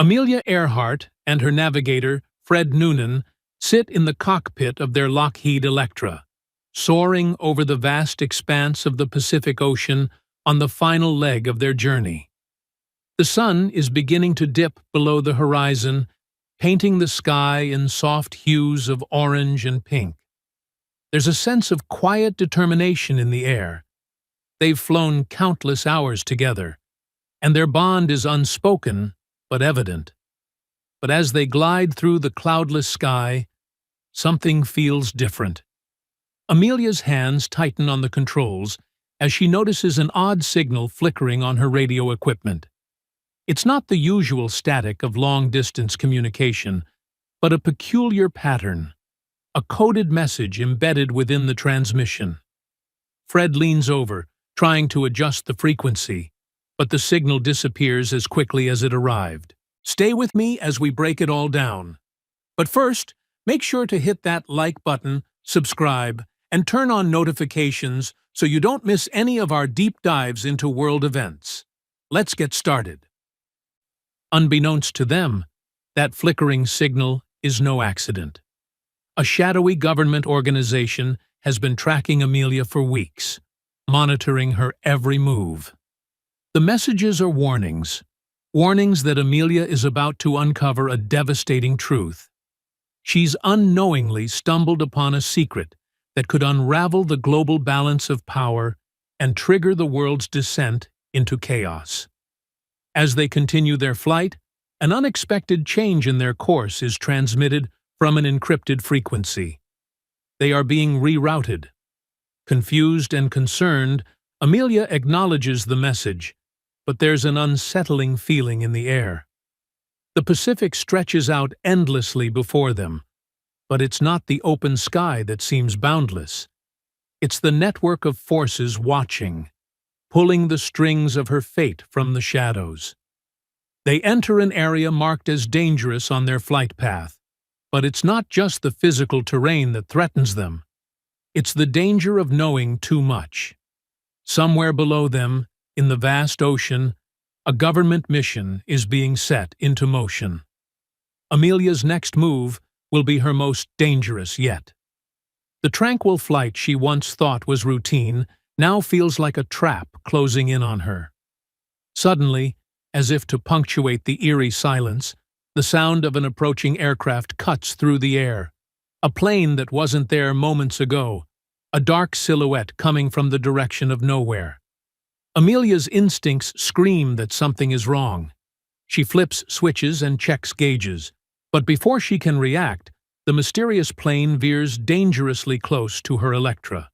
Amelia Earhart and her navigator, Fred Noonan, sit in the cockpit of their Lockheed Electra, soaring over the vast expanse of the Pacific Ocean on the final leg of their journey. The sun is beginning to dip below the horizon, painting the sky in soft hues of orange and pink. There's a sense of quiet determination in the air. They've flown countless hours together, and their bond is unspoken but evident. But as they glide through the cloudless sky, something feels different. Amelia's hands tighten on the controls as she notices an odd signal flickering on her radio equipment. It's not the usual static of long-distance communication, but a peculiar pattern, a coded message embedded within the transmission. Fred leans over, trying to adjust the frequency, but the signal disappears as quickly as it arrived. Stay with me as we break it all down. But first, make sure to hit that like button, subscribe, and turn on notifications so you don't miss any of our deep dives into world events. Let's get started. Unbeknownst to them, that flickering signal is no accident. A shadowy government organization has been tracking Amelia for weeks, monitoring her every move. The messages are warnings that Amelia is about to uncover a devastating truth. She's unknowingly stumbled upon a secret that could unravel the global balance of power and trigger the world's descent into chaos. As they continue their flight, an unexpected change in their course is transmitted from an encrypted frequency. They are being rerouted. Confused and concerned, Amelia acknowledges the message, but there's an unsettling feeling in the air. The Pacific stretches out endlessly before them, but it's not the open sky that seems boundless. It's the network of forces watching, pulling the strings of her fate from the shadows. They enter an area marked as dangerous on their flight path, but it's not just the physical terrain that threatens them. It's the danger of knowing too much. Somewhere below them, in the vast ocean, a government mission is being set into motion. Amelia's next move will be her most dangerous yet. The tranquil flight she once thought was routine now feels like a trap closing in on her. Suddenly, as if to punctuate the eerie silence, the sound of an approaching aircraft cuts through the air. A plane that wasn't there moments ago, a dark silhouette coming from the direction of nowhere. Amelia's instincts scream that something is wrong. She flips switches and checks gauges, but before she can react, the mysterious plane veers dangerously close to her Electra,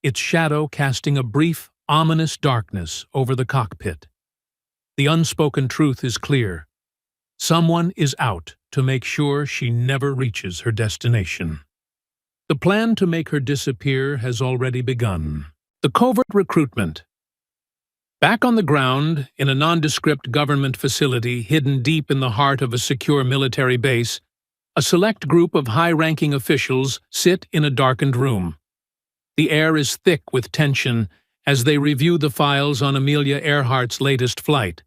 its shadow casting a brief, ominous darkness over the cockpit. The unspoken truth is clear. Someone is out to make sure she never reaches her destination. The plan to make her disappear has already begun. The covert recruitment. Back on the ground, in a nondescript government facility hidden deep in the heart of a secure military base, a select group of high-ranking officials sit in a darkened room. The air is thick with tension as they review the files on Amelia Earhart's latest flight,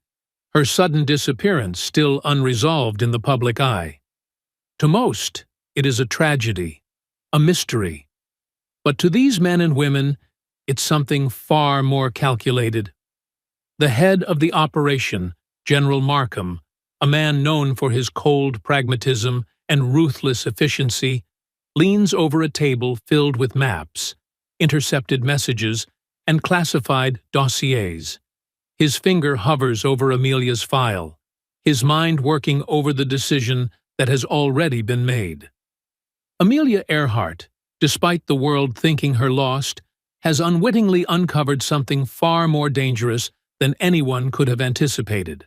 her sudden disappearance still unresolved in the public eye. To most, it is a tragedy, a mystery. But to these men and women, it's something far more calculated. The head of the operation, General Markham, a man known for his cold pragmatism and ruthless efficiency, leans over a table filled with maps, intercepted messages, and classified dossiers. His finger hovers over Amelia's file, his mind working over the decision that has already been made. Amelia Earhart, despite the world thinking her lost, has unwittingly uncovered something far more dangerous than anyone could have anticipated.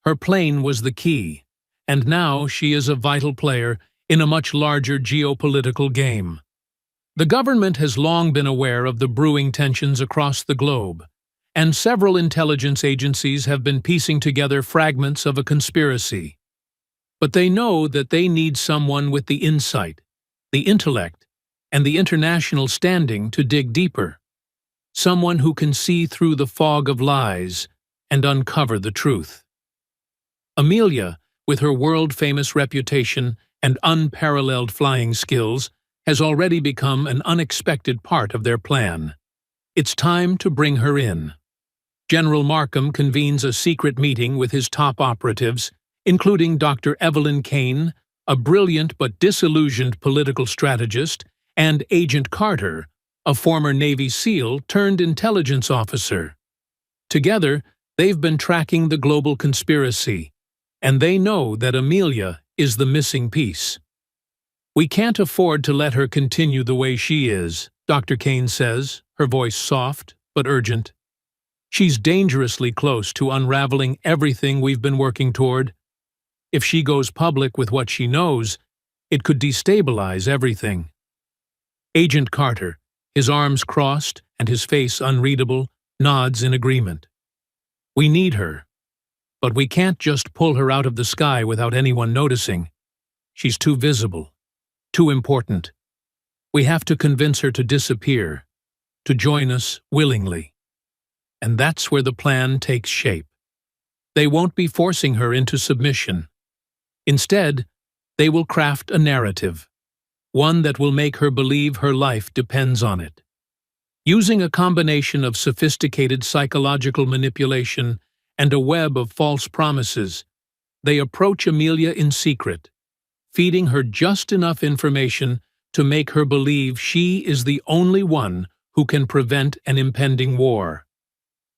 Her plane was the key, and now she is a vital player in a much larger geopolitical game. The government has long been aware of the brewing tensions across the globe, and several intelligence agencies have been piecing together fragments of a conspiracy. But they know that they need someone with the insight, the intellect, and the international standing to dig deeper. Someone who can see through the fog of lies and uncover the truth. Amelia, with her world-famous reputation and unparalleled flying skills, has already become an unexpected part of their plan. It's time to bring her in. General Markham convenes a secret meeting with his top operatives, including Dr. Evelyn Kane, a brilliant but disillusioned political strategist, and Agent Carter, a former Navy SEAL turned intelligence officer. Together, they've been tracking the global conspiracy, and they know that Amelia is the missing piece. "We can't afford to let her continue the way she is," Dr. Kane says, her voice soft but urgent. "She's dangerously close to unraveling everything we've been working toward. If she goes public with what she knows, it could destabilize everything." Agent Carter, his arms crossed and his face unreadable, nods in agreement. "We need her, but we can't just pull her out of the sky without anyone noticing. She's too visible, too important. We have to convince her to disappear, to join us willingly. And that's where the plan takes shape. They won't be forcing her into submission. Instead, they will craft a narrative, one that will make her believe her life depends on it. Using a combination of sophisticated psychological manipulation and a web of false promises, they approach Amelia in secret, feeding her just enough information to make her believe she is the only one who can prevent an impending war.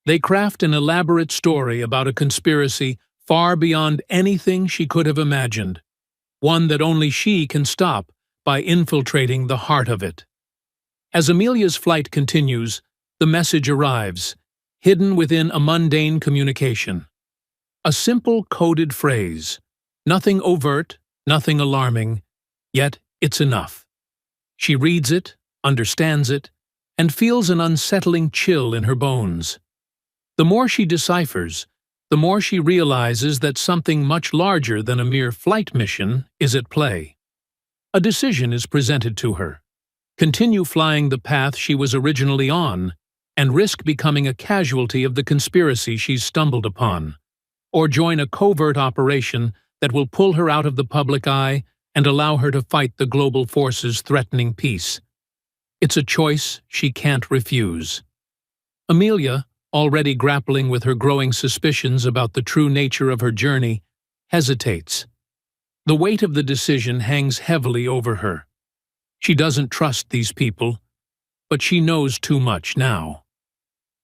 They craft an elaborate story about a conspiracy far beyond anything she could have imagined, one that only she can stop by infiltrating the heart of it. As Amelia's flight continues, the message arrives, hidden within a mundane communication. A simple coded phrase, nothing overt, nothing alarming, yet it's enough. She reads it, understands it, and feels an unsettling chill in her bones. The more she deciphers, the more she realizes that something much larger than a mere flight mission is at play. A decision is presented to her: continue flying the path she was originally on, and risk becoming a casualty of the conspiracy she's stumbled upon, or join a covert operation that will pull her out of the public eye and allow her to fight the global forces threatening peace. It's a choice she can't refuse. Amelia, already grappling with her growing suspicions about the true nature of her journey, hesitates. The weight of the decision hangs heavily over her. She doesn't trust these people, but she knows too much now.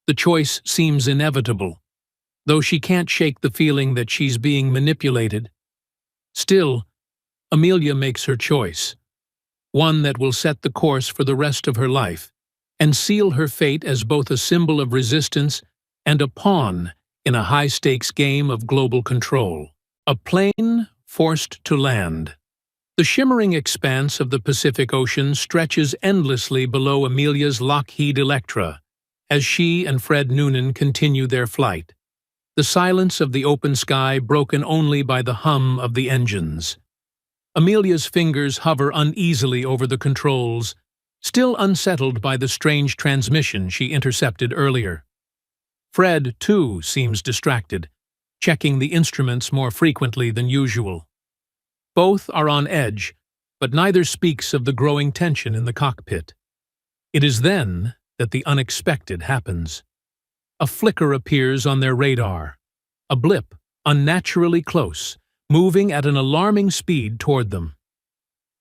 The choice seems inevitable, though she can't shake the feeling that she's being manipulated. Still, Amelia makes her choice, one that will set the course for the rest of her life, and seal her fate as both a symbol of resistance and a pawn in a high-stakes game of global control. A plane forced to land. The shimmering expanse of the Pacific Ocean stretches endlessly below Amelia's Lockheed Electra as she and Fred Noonan continue their flight, the silence of the open sky broken only by the hum of the engines. Amelia's fingers hover uneasily over the controls, still unsettled by the strange transmission she intercepted earlier. Fred, too, seems distracted, checking the instruments more frequently than usual. Both are on edge, but neither speaks of the growing tension in the cockpit. It is then that the unexpected happens. A flicker appears on their radar, a blip, unnaturally close, moving at an alarming speed toward them.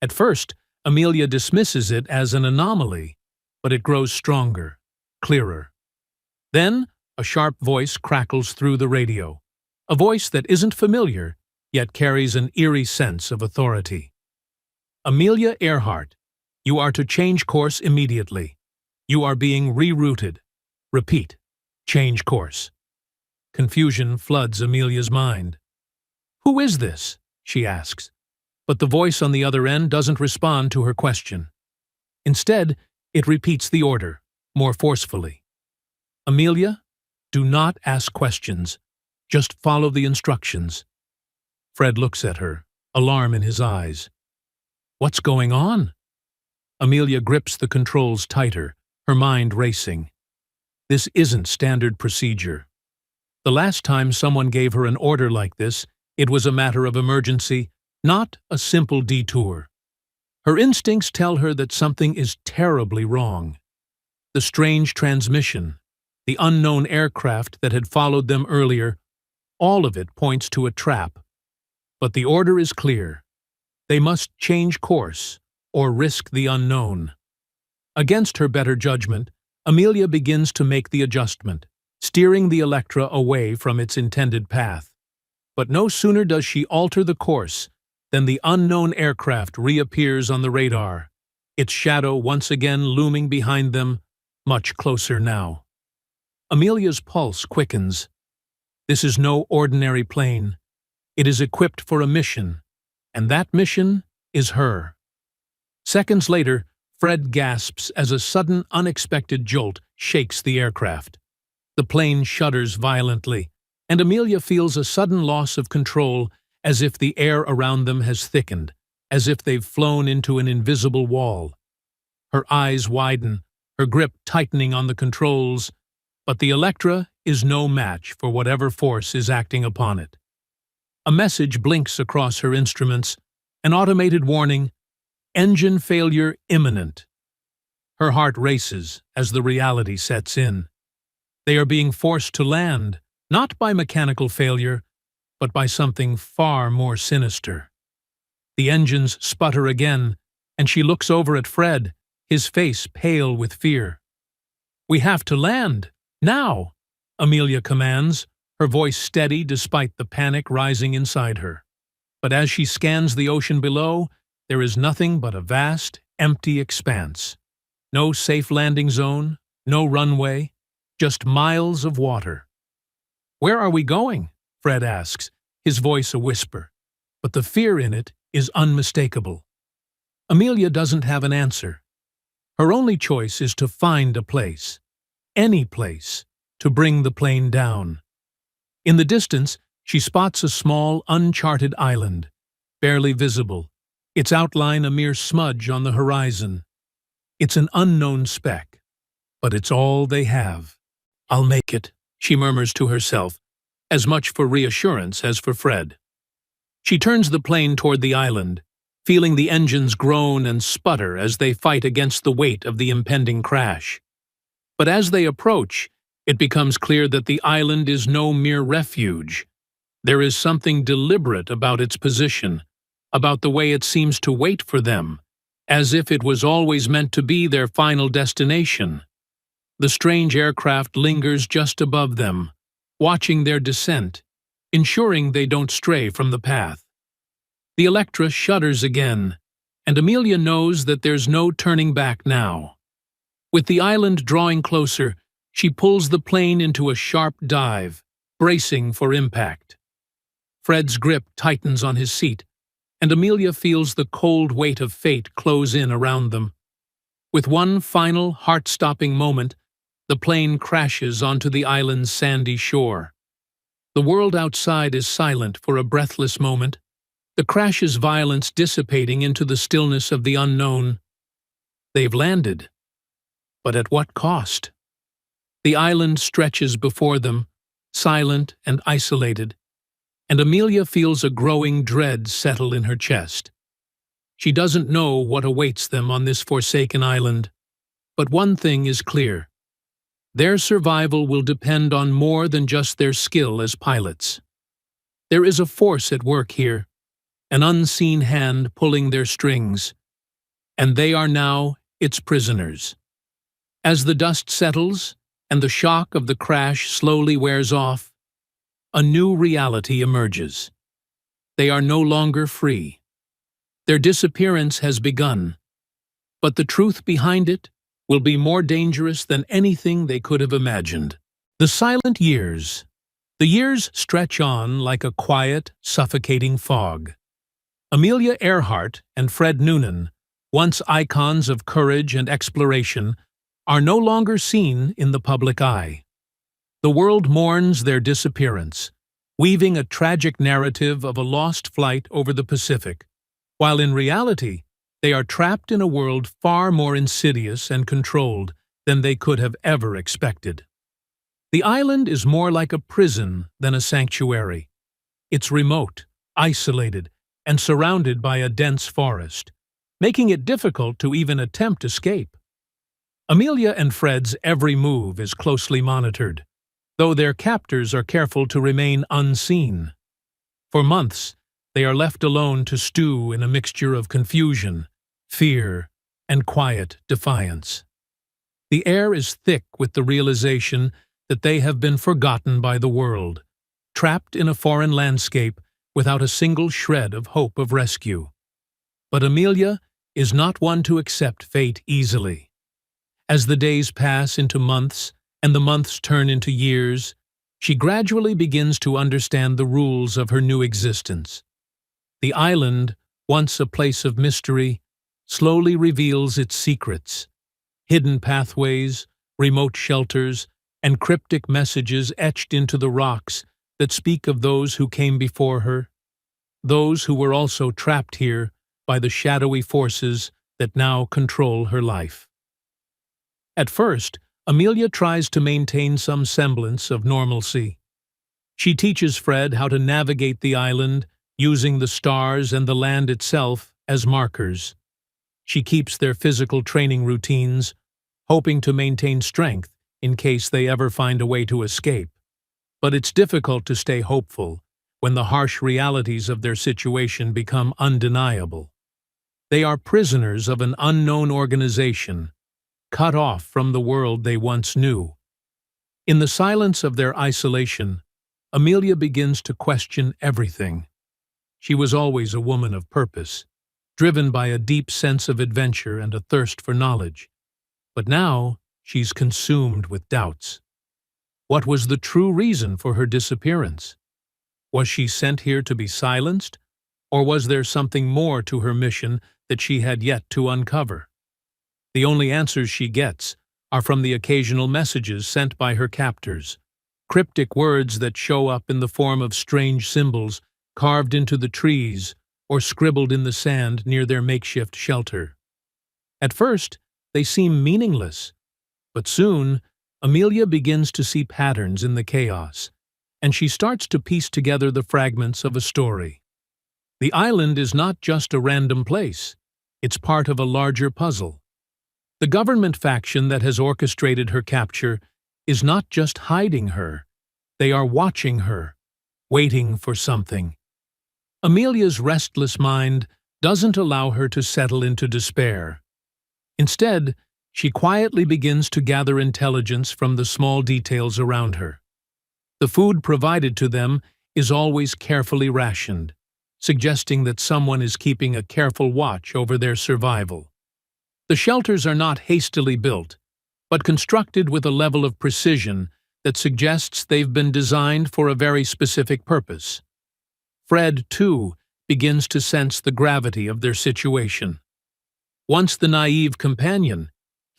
At first, Amelia dismisses it as an anomaly, but it grows stronger, clearer. Then, a sharp voice crackles through the radio, a voice that isn't familiar, yet carries an eerie sense of authority. "Amelia Earhart, you are to change course immediately. You are being rerouted. Repeat, change course." Confusion floods Amelia's mind. "Who is this?" she asks, but the voice on the other end doesn't respond to her question. Instead, it repeats the order, more forcefully. "Amelia, do not ask questions. Just follow the instructions." Fred looks at her, alarm in his eyes. "What's going on?" Amelia grips the controls tighter, her mind racing. This isn't standard procedure. The last time someone gave her an order like this, It was a matter of emergency, not a simple detour. Her instincts tell her that something is terribly wrong. The strange transmission, the unknown aircraft that had followed them earlier, all of it points to a trap. But the order is clear. They must change course or risk the unknown. Against her better judgment, Amelia begins to make the adjustment, steering the Electra away from its intended path. But no sooner does she alter the course than the unknown aircraft reappears on the radar, its shadow once again looming behind them, much closer now. Amelia's pulse quickens. This is no ordinary plane. It is equipped for a mission, and that mission is her. Seconds later, Fred gasps as a sudden, unexpected jolt shakes the aircraft. The plane shudders violently, and Amelia feels a sudden loss of control, as if the air around them has thickened, as if they've flown into an invisible wall. Her eyes widen, her grip tightening on the controls, but the Electra is no match for whatever force is acting upon it. A message blinks across her instruments, an automated warning, engine failure imminent. Her heart races as the reality sets in. They are being forced to land, not by mechanical failure, but by something far more sinister. The engines sputter again, and she looks over at Fred, his face pale with fear. "We have to land, now," Amelia commands, her voice steady despite the panic rising inside her. But as she scans the ocean below, there is nothing but a vast, empty expanse. No safe landing zone, no runway, just miles of water. "Where are we going?" Fred asks, his voice a whisper, but the fear in it is unmistakable. Amelia doesn't have an answer. Her only choice is to find a place, any place, to bring the plane down. In the distance, she spots a small, uncharted island, barely visible, its outline a mere smudge on the horizon. It's an unknown speck, but it's all they have. "I'll make it," she murmurs to herself, as much for reassurance as for Fred. She turns the plane toward the island, feeling the engines groan and sputter as they fight against the weight of the impending crash. But as they approach, it becomes clear that the island is no mere refuge. There is something deliberate about its position, about the way it seems to wait for them, as if it was always meant to be their final destination. The strange aircraft lingers just above them, watching their descent, ensuring they don't stray from the path. The Electra shudders again, and Amelia knows that there's no turning back now. With the island drawing closer, she pulls the plane into a sharp dive, bracing for impact. Fred's grip tightens on his seat, and Amelia feels the cold weight of fate close in around them. With one final, heart-stopping moment, the plane crashes onto the island's sandy shore. The world outside is silent for a breathless moment, the crash's violence dissipating into the stillness of the unknown. They've landed. But at what cost? The island stretches before them, silent and isolated, and Amelia feels a growing dread settle in her chest. She doesn't know what awaits them on this forsaken island, but one thing is clear. Their survival will depend on more than just their skill as pilots. There is a force at work here, an unseen hand pulling their strings, and they are now its prisoners. As the dust settles and the shock of the crash slowly wears off, a new reality emerges. They are no longer free. Their disappearance has begun, but the truth behind it will be more dangerous than anything they could have imagined. The silent years. The years stretch on like a quiet, suffocating fog. Amelia Earhart and Fred Noonan, once icons of courage and exploration, are no longer seen in the public eye. The world mourns their disappearance, weaving a tragic narrative of a lost flight over the Pacific, while in reality, they are trapped in a world far more insidious and controlled than they could have ever expected. The island is more like a prison than a sanctuary. It's remote, isolated, and surrounded by a dense forest, making it difficult to even attempt escape. Amelia and Fred's every move is closely monitored, though their captors are careful to remain unseen. For months, they are left alone to stew in a mixture of confusion, fear, and quiet defiance. The air is thick with the realization that they have been forgotten by the world, trapped in a foreign landscape without a single shred of hope of rescue. But Amelia is not one to accept fate easily. As the days pass into months and the months turn into years, she gradually begins to understand the rules of her new existence. The island, once a place of mystery, slowly reveals its secrets. Hidden pathways, remote shelters, and cryptic messages etched into the rocks that speak of those who came before her, those who were also trapped here by the shadowy forces that now control her life. At first, Amelia tries to maintain some semblance of normalcy. She teaches Fred how to navigate the island, using the stars and the land itself as markers. She keeps their physical training routines, hoping to maintain strength in case they ever find a way to escape. But it's difficult to stay hopeful when the harsh realities of their situation become undeniable. They are prisoners of an unknown organization, cut off from the world they once knew. In the silence of their isolation, Amelia begins to question everything. She was always a woman of purpose, driven by a deep sense of adventure and a thirst for knowledge. But now, she's consumed with doubts. What was the true reason for her disappearance? Was she sent here to be silenced, or was there something more to her mission that she had yet to uncover? The only answers she gets are from the occasional messages sent by her captors, cryptic words that show up in the form of strange symbols carved into the trees or scribbled in the sand near their makeshift shelter. At first, they seem meaningless, but soon, Amelia begins to see patterns in the chaos, and she starts to piece together the fragments of a story. The island is not just a random place, it's part of a larger puzzle. The government faction that has orchestrated her capture is not just hiding her, they are watching her, waiting for something. Amelia's restless mind doesn't allow her to settle into despair. Instead, she quietly begins to gather intelligence from the small details around her. The food provided to them is always carefully rationed, suggesting that someone is keeping a careful watch over their survival. The shelters are not hastily built, but constructed with a level of precision that suggests they've been designed for a very specific purpose. Fred, too, begins to sense the gravity of their situation. Once the naive companion,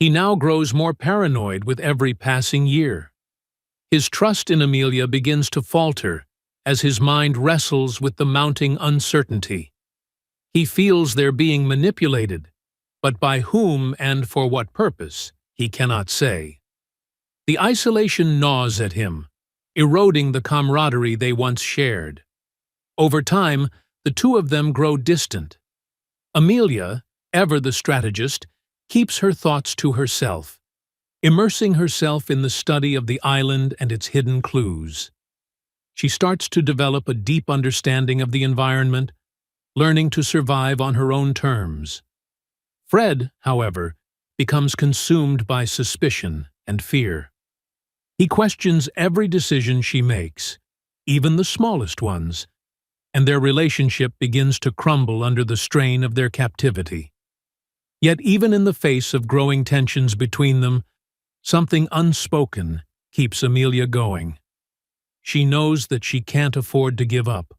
he now grows more paranoid with every passing year. His trust in Amelia begins to falter as his mind wrestles with the mounting uncertainty. He feels they're being manipulated, but by whom and for what purpose, he cannot say. The isolation gnaws at him, eroding the camaraderie they once shared. Over time, the two of them grow distant. Amelia, ever the strategist, keeps her thoughts to herself, immersing herself in the study of the island and its hidden clues. She starts to develop a deep understanding of the environment, learning to survive on her own terms. Fred, however, becomes consumed by suspicion and fear. He questions every decision she makes, even the smallest ones, and their relationship begins to crumble under the strain of their captivity. Yet even in the face of growing tensions between them, something unspoken keeps Amelia going. She knows that she can't afford to give up.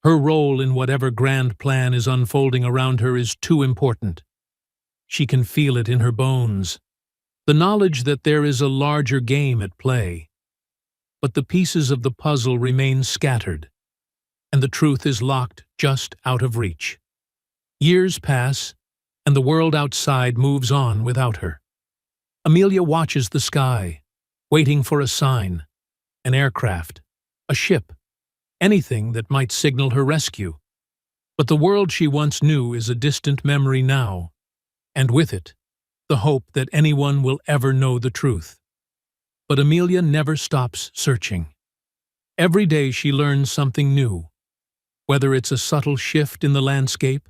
Her role in whatever grand plan is unfolding around her is too important. She can feel it in her bones, the knowledge that there is a larger game at play. But the pieces of the puzzle remain scattered, and the truth is locked just out of reach. Years pass, and the world outside moves on without her. Amelia watches the sky, waiting for a sign, an aircraft, a ship, anything that might signal her rescue. But the world she once knew is a distant memory now, and with it, the hope that anyone will ever know the truth. But Amelia never stops searching. Every day she learns something new, whether it's a subtle shift in the landscape,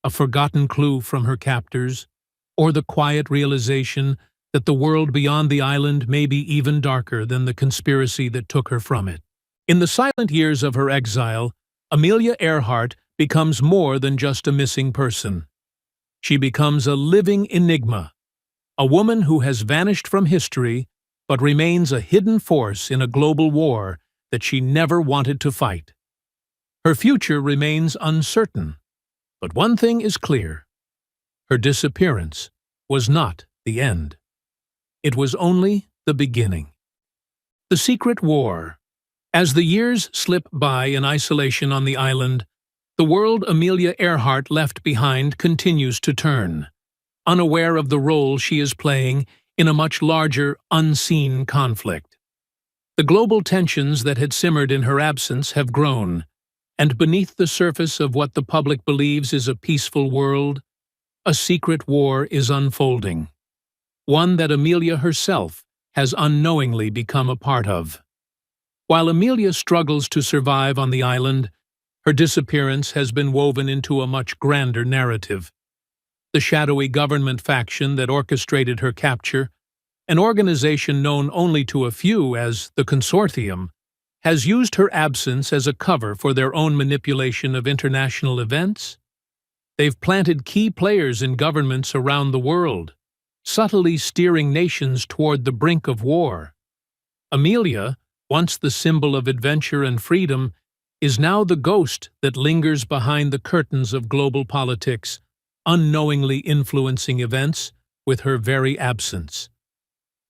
a forgotten clue from her captors, or the quiet realization that the world beyond the island may be even darker than the conspiracy that took her from it. In the silent years of her exile, Amelia Earhart becomes more than just a missing person. She becomes a living enigma, a woman who has vanished from history but remains a hidden force in a global war that she never wanted to fight. Her future remains uncertain, but one thing is clear: her disappearance was not the end. It was only the beginning. The Secret War. As the years slip by in isolation on the island, the world Amelia Earhart left behind continues to turn, unaware of the role she is playing in a much larger, unseen conflict. The global tensions that had simmered in her absence have grown, and beneath the surface of what the public believes is a peaceful world, a secret war is unfolding, one that Amelia herself has unknowingly become a part of. While Amelia struggles to survive on the island, her disappearance has been woven into a much grander narrative. The shadowy government faction that orchestrated her capture, an organization known only to a few as the Consortium, has used her absence as a cover for their own manipulation of international events. They've planted key players in governments around the world, subtly steering nations toward the brink of war. Amelia, once the symbol of adventure and freedom, is now the ghost that lingers behind the curtains of global politics, unknowingly influencing events with her very absence.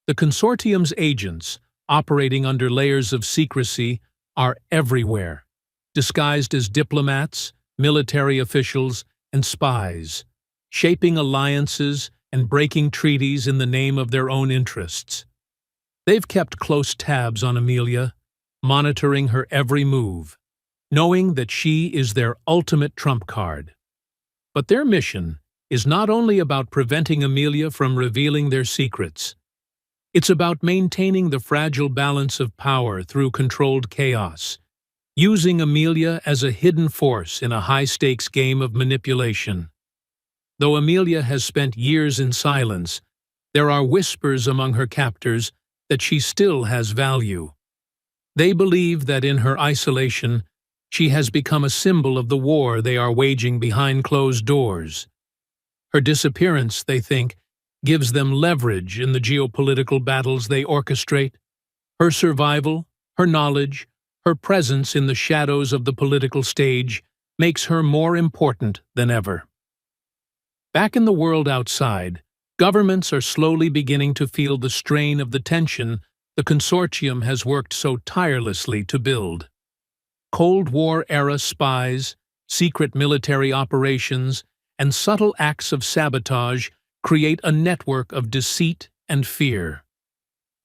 The Consortium's agents, operating under layers of secrecy, are everywhere, disguised as diplomats, military officials, and spies, shaping alliances and breaking treaties in the name of their own interests. They've kept close tabs on Amelia, monitoring her every move, knowing that she is their ultimate trump card. But their mission is not only about preventing Amelia from revealing their secrets. It's about maintaining the fragile balance of power through controlled chaos, using Amelia as a hidden force in a high-stakes game of manipulation. Though Amelia has spent years in silence, there are whispers among her captors that she still has value. They believe that in her isolation, she has become a symbol of the war they are waging behind closed doors. Her disappearance, they think, gives them leverage in the geopolitical battles they orchestrate. Her survival, her knowledge, her presence in the shadows of the political stage makes her more important than ever. Back in the world outside, governments are slowly beginning to feel the strain of the tension the Consortium has worked so tirelessly to build. Cold War-era spies, secret military operations, and subtle acts of sabotage create a network of deceit and fear.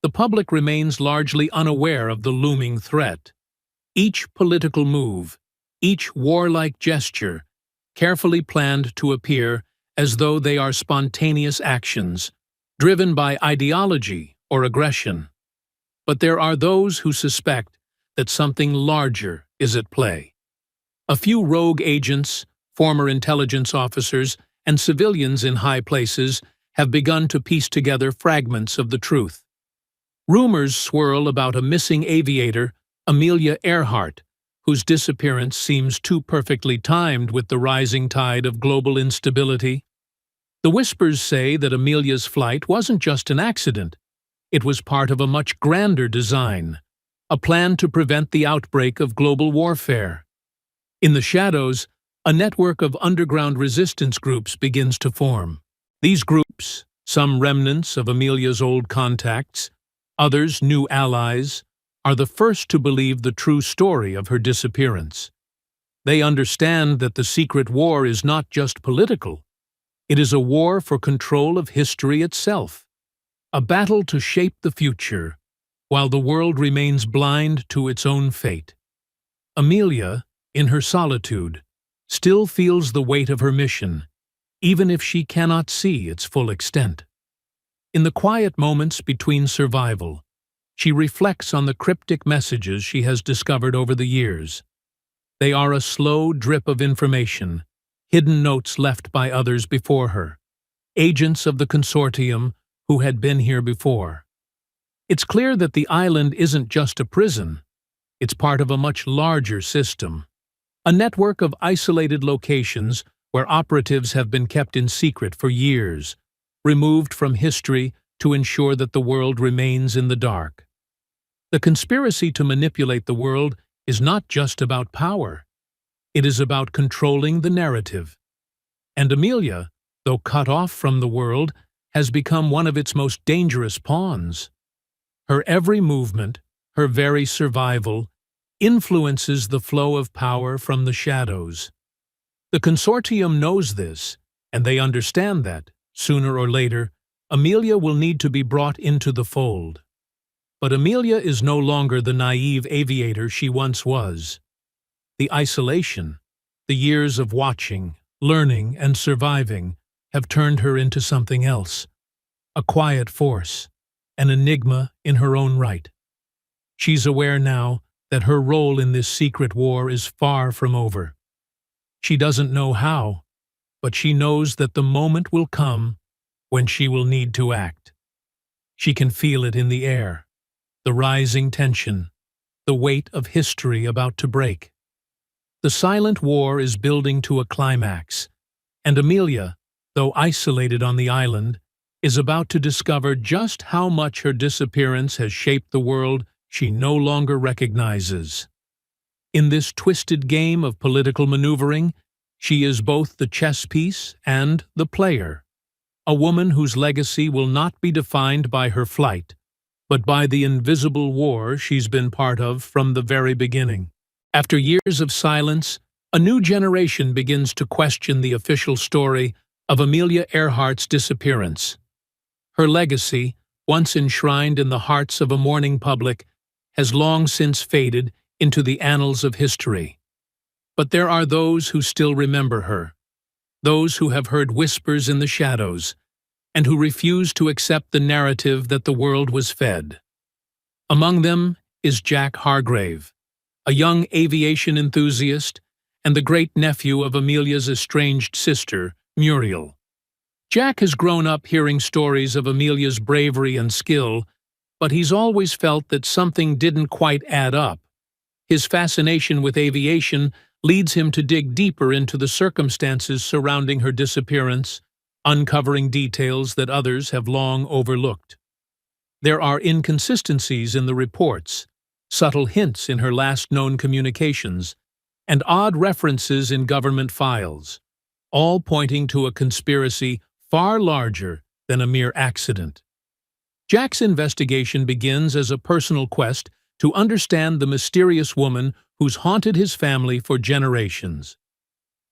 The public remains largely unaware of the looming threat. Each political move, each warlike gesture, carefully planned to appear as though they are spontaneous actions, driven by ideology or aggression. But there are those who suspect that something larger is at play. A few rogue agents, former intelligence officers, and civilians in high places have begun to piece together fragments of the truth. Rumors swirl about a missing aviator, Amelia Earhart, whose disappearance seems too perfectly timed with the rising tide of global instability. The whispers say that Amelia's flight wasn't just an accident. It was part of a much grander design, a plan to prevent the outbreak of global warfare. In the shadows, a network of underground resistance groups begins to form. These groups, some remnants of Amelia's old contacts, others new allies, are the first to believe the true story of her disappearance. They understand that the secret war is not just political. It is a war for control of history itself, a battle to shape the future, while the world remains blind to its own fate. Amelia, in her solitude, still feels the weight of her mission, even if she cannot see its full extent. In the quiet moments between survival, she reflects on the cryptic messages she has discovered over the years. They are a slow drip of information, hidden notes left by others before her, agents of the consortium who had been here before. It's clear that the island isn't just a prison. It's part of a much larger system, a network of isolated locations where operatives have been kept in secret for years, removed from history to ensure that the world remains in the dark. The conspiracy to manipulate the world is not just about power. It is about controlling the narrative. And Amelia, though cut off from the world, has become one of its most dangerous pawns. Her every movement, her very survival, influences the flow of power from the shadows. The consortium knows this, and they understand that, sooner or later, Amelia will need to be brought into the fold. But Amelia is no longer the naive aviator she once was. The isolation, the years of watching, learning, and surviving have turned her into something else, a quiet force, an enigma in her own right. She's aware now that her role in this secret war is far from over. She doesn't know how, but she knows that the moment will come when she will need to act. She can feel it in the air, the rising tension, the weight of history about to break. The silent war is building to a climax, and Amelia, though isolated on the island, is about to discover just how much her disappearance has shaped the world she no longer recognizes. In this twisted game of political maneuvering, she is both the chess piece and the player, a woman whose legacy will not be defined by her flight, but by the invisible war she's been part of from the very beginning. After years of silence, a new generation begins to question the official story of Amelia Earhart's disappearance. Her legacy, once enshrined in the hearts of a mourning public, has long since faded into the annals of history. But there are those who still remember her, those who have heard whispers in the shadows, and who refuse to accept the narrative that the world was fed. Among them is Jack Hargrave, a young aviation enthusiast and the great-nephew of Amelia's estranged sister, Muriel. Jack has grown up hearing stories of Amelia's bravery and skill, but he's always felt that something didn't quite add up. His fascination with aviation leads him to dig deeper into the circumstances surrounding her disappearance, uncovering details that others have long overlooked. There are inconsistencies in the reports, subtle hints in her last known communications, and odd references in government files, all pointing to a conspiracy far larger than a mere accident. Jack's investigation begins as a personal quest to understand the mysterious woman who's haunted his family for generations.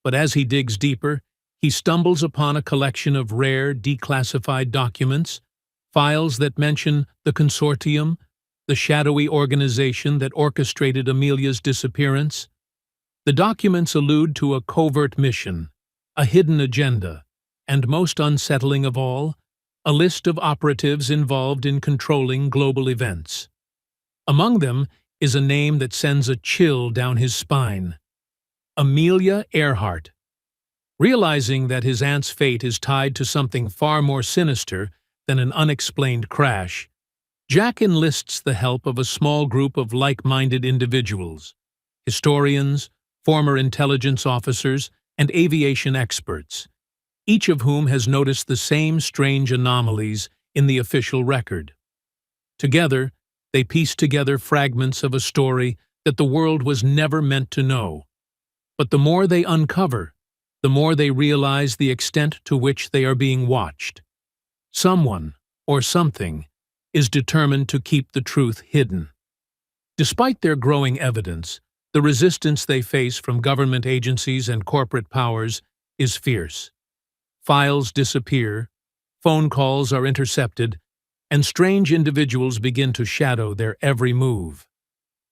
But as he digs deeper, he stumbles upon a collection of rare, declassified documents, files that mention the consortium, the shadowy organization that orchestrated Amelia's disappearance. The documents allude to a covert mission, a hidden agenda, and most unsettling of all, a list of operatives involved in controlling global events. Among them is a name that sends a chill down his spine: Amelia Earhart. Realizing that his aunt's fate is tied to something far more sinister than an unexplained crash, Jack enlists the help of a small group of like-minded individuals, historians, former intelligence officers, and aviation experts, each of whom has noticed the same strange anomalies in the official record. Together, they piece together fragments of a story that the world was never meant to know. But the more they uncover, the more they realize the extent to which they are being watched. Someone, or something, is determined to keep the truth hidden. Despite their growing evidence, the resistance they face from government agencies and corporate powers is fierce. Files disappear, phone calls are intercepted, and strange individuals begin to shadow their every move.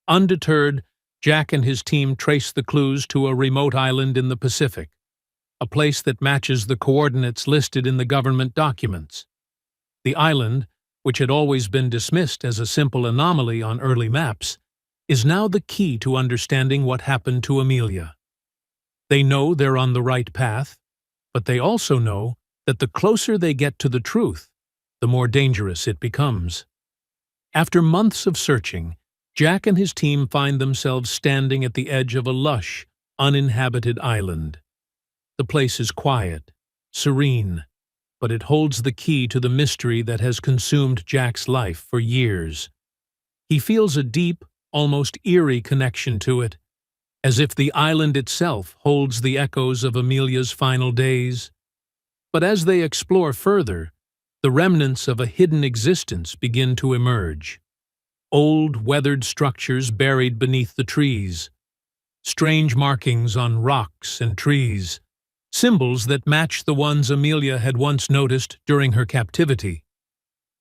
Undeterred, Jack and his team trace the clues to a remote island in the Pacific, a place that matches the coordinates listed in the government documents. The island, which had always been dismissed as a simple anomaly on early maps, is now the key to understanding what happened to Amelia. They know they're on the right path, but they also know that the closer they get to the truth, the more dangerous it becomes. After months of searching, Jack and his team find themselves standing at the edge of a lush, uninhabited island. The place is quiet, serene, but it holds the key to the mystery that has consumed Jack's life for years. He feels a deep, almost eerie connection to it, as if the island itself holds the echoes of Amelia's final days. But as they explore further, the remnants of a hidden existence begin to emerge. Old, weathered structures buried beneath the trees, strange markings on rocks and trees, symbols that match the ones Amelia had once noticed during her captivity.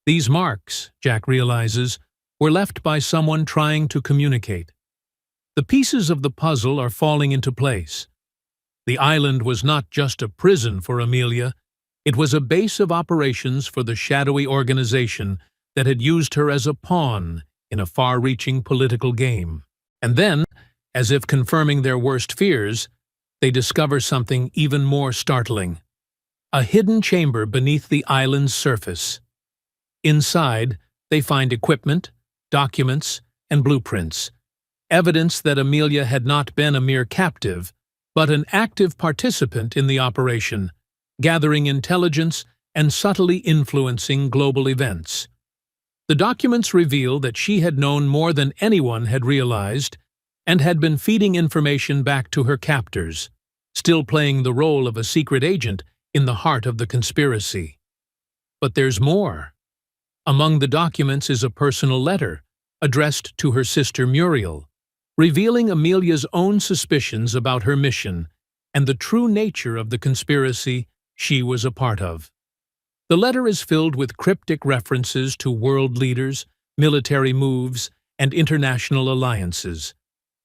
These marks, Jack realizes, were left by someone trying to communicate. The pieces of the puzzle are falling into place. The island was not just a prison for Amelia, it was a base of operations for the shadowy organization that had used her as a pawn in a far-reaching political game. And then, as if confirming their worst fears, they discover something even more startling: a hidden chamber beneath the island's surface. Inside, they find equipment, documents, and blueprints, evidence that Amelia had not been a mere captive, but an active participant in the operation, gathering intelligence and subtly influencing global events. The documents reveal that she had known more than anyone had realized and had been feeding information back to her captors, still playing the role of a secret agent in the heart of the conspiracy. But there's more. Among the documents is a personal letter addressed to her sister Muriel, revealing Amelia's own suspicions about her mission and the true nature of the conspiracy she was a part of. The letter is filled with cryptic references to world leaders, military moves, and international alliances,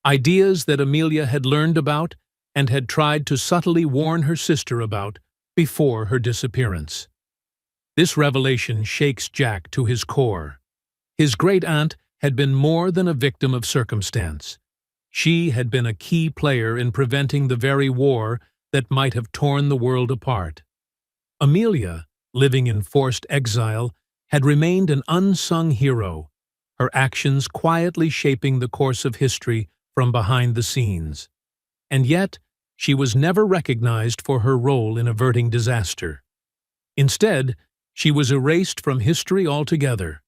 ideas that Amelia had learned about and had tried to subtly warn her sister about before her disappearance. This revelation shakes Jack to his core. His great-aunt had been more than a victim of circumstance. She had been a key player in preventing the very war that might have torn the world apart. Amelia, living in forced exile, had remained an unsung hero, her actions quietly shaping the course of history from behind the scenes. And yet, she was never recognized for her role in averting disaster. Instead, she was erased from history altogether.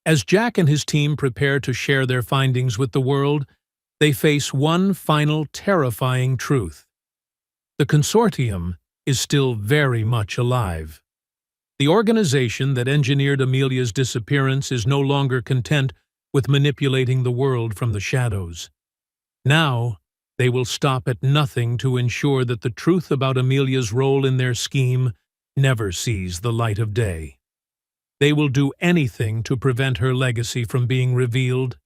As Jack and his team prepare to share their findings with the world, they face one final terrifying truth. The consortium is still very much alive. The organization that engineered Amelia's disappearance is no longer content with manipulating the world from the shadows. Now, they will stop at nothing to ensure that the truth about Amelia's role in their scheme never sees the light of day. They will do anything to prevent her legacy from being revealed,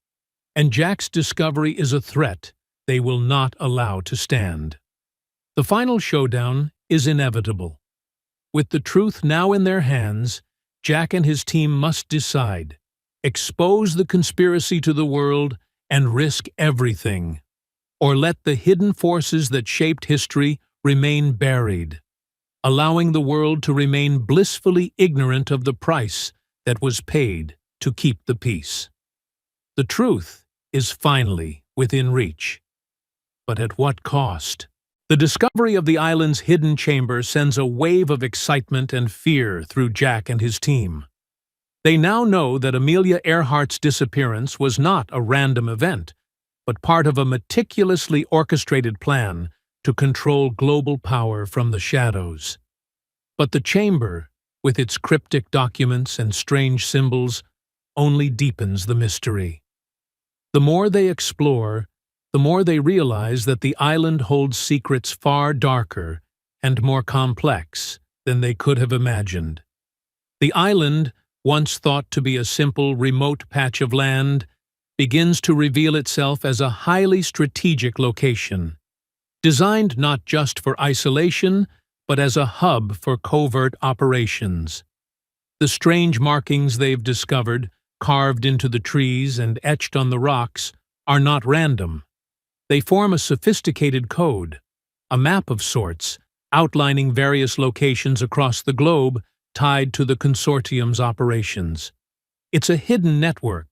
and Jack's discovery is a threat they will not allow to stand. The final showdown is inevitable. With the truth now in their hands, Jack and his team must decide: expose the conspiracy to the world and risk everything, or let the hidden forces that shaped history remain buried, allowing the world to remain blissfully ignorant of the price that was paid to keep the peace. The truth is finally within reach. But at what cost? The discovery of the island's hidden chamber sends a wave of excitement and fear through Jack and his team. They now know that Amelia Earhart's disappearance was not a random event, but part of a meticulously orchestrated plan to control global power from the shadows. But the chamber, with its cryptic documents and strange symbols, only deepens the mystery. The more they explore, the more they realize that the island holds secrets far darker and more complex than they could have imagined. The island, once thought to be a simple, remote patch of land, begins to reveal itself as a highly strategic location, designed not just for isolation, but as a hub for covert operations. The strange markings they've discovered, carved into the trees and etched on the rocks, are not random. They form a sophisticated code, a map of sorts, outlining various locations across the globe tied to the consortium's operations. It's a hidden network,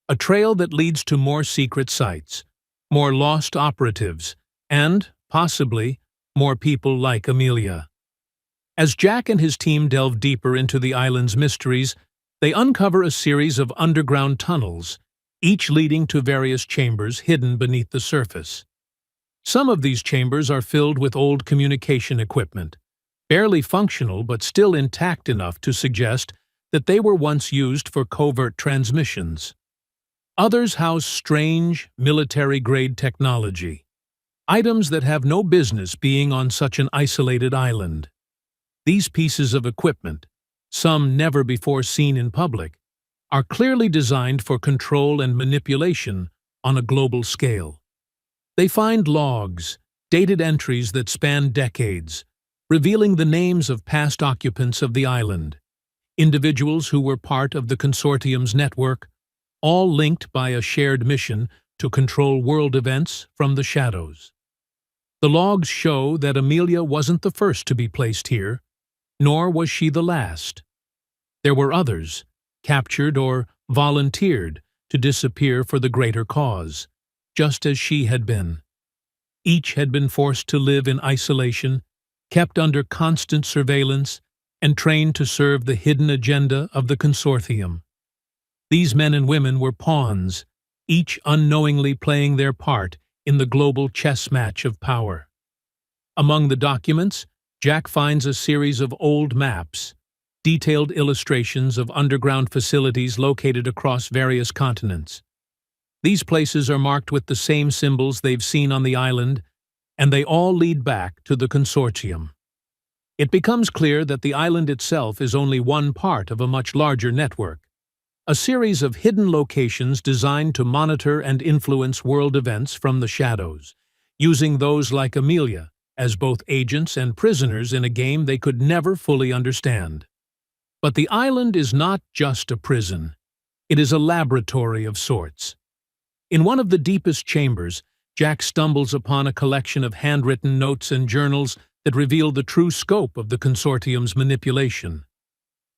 a trail that leads to more secret sites, more lost operatives, and, possibly, more people like Amelia. As Jack and his team delve deeper into the island's mysteries, they uncover a series of underground tunnels, each leading to various chambers hidden beneath the surface. Some of these chambers are filled with old communication equipment, barely functional but still intact enough to suggest that they were once used for covert transmissions. Others house strange, military-grade technology, items that have no business being on such an isolated island. These pieces of equipment, some never before seen in public, are clearly designed for control and manipulation on a global scale. They find logs, dated entries that span decades, revealing the names of past occupants of the island, individuals who were part of the consortium's network, all linked by a shared mission to control world events from the shadows. The logs show that Amelia wasn't the first to be placed here, nor was she the last. There were others, captured or volunteered to disappear for the greater cause, just as she had been. Each had been forced to live in isolation, kept under constant surveillance, and trained to serve the hidden agenda of the consortium. These men and women were pawns, each unknowingly playing their part in the global chess match of power. Among the documents, Jack finds a series of old maps, detailed illustrations of underground facilities located across various continents. These places are marked with the same symbols they've seen on the island, and they all lead back to the consortium. It becomes clear that the island itself is only one part of a much larger network, a series of hidden locations designed to monitor and influence world events from the shadows, using those like Amelia as both agents and prisoners in a game they could never fully understand. But the island is not just a prison. It is a laboratory of sorts. In one of the deepest chambers, Jack stumbles upon a collection of handwritten notes and journals that reveal the true scope of the consortium's manipulation.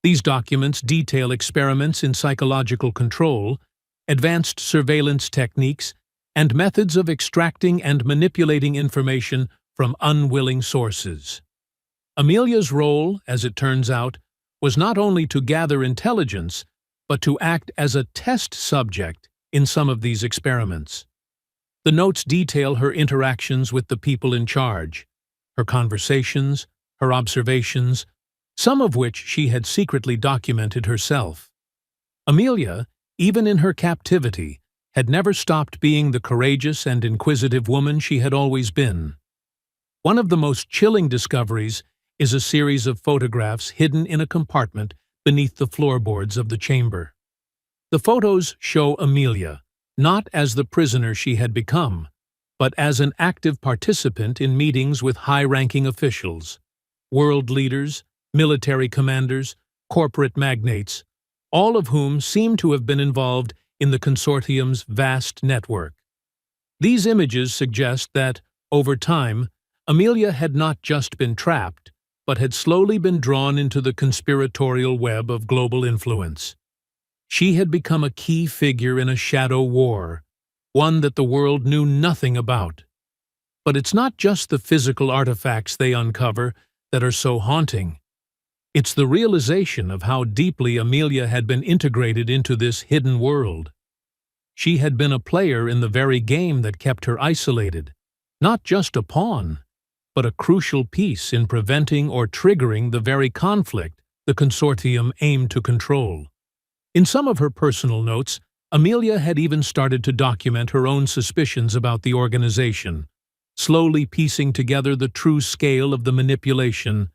These documents detail experiments in psychological control, advanced surveillance techniques, and methods of extracting and manipulating information from unwilling sources. Amelia's role, as it turns out, was not only to gather intelligence, but to act as a test subject in some of these experiments. The notes detail her interactions with the people in charge, her conversations, her observations, some of which she had secretly documented herself. Amelia, even in her captivity, had never stopped being the courageous and inquisitive woman she had always been. One of the most chilling discoveries is a series of photographs hidden in a compartment beneath the floorboards of the chamber. The photos show Amelia, not as the prisoner she had become, but as an active participant in meetings with high-ranking officials, world leaders, military commanders, corporate magnates, all of whom seem to have been involved in the consortium's vast network. These images suggest that, over time, Amelia had not just been trapped, but had slowly been drawn into the conspiratorial web of global influence. She had become a key figure in a shadow war, one that the world knew nothing about. But it's not just the physical artifacts they uncover that are so haunting. It's the realization of how deeply Amelia had been integrated into this hidden world. She had been a player in the very game that kept her isolated, not just a pawn, but a crucial piece in preventing or triggering the very conflict the consortium aimed to control. In some of her personal notes, Amelia had even started to document her own suspicions about the organization, slowly piecing together the true scale of the manipulation,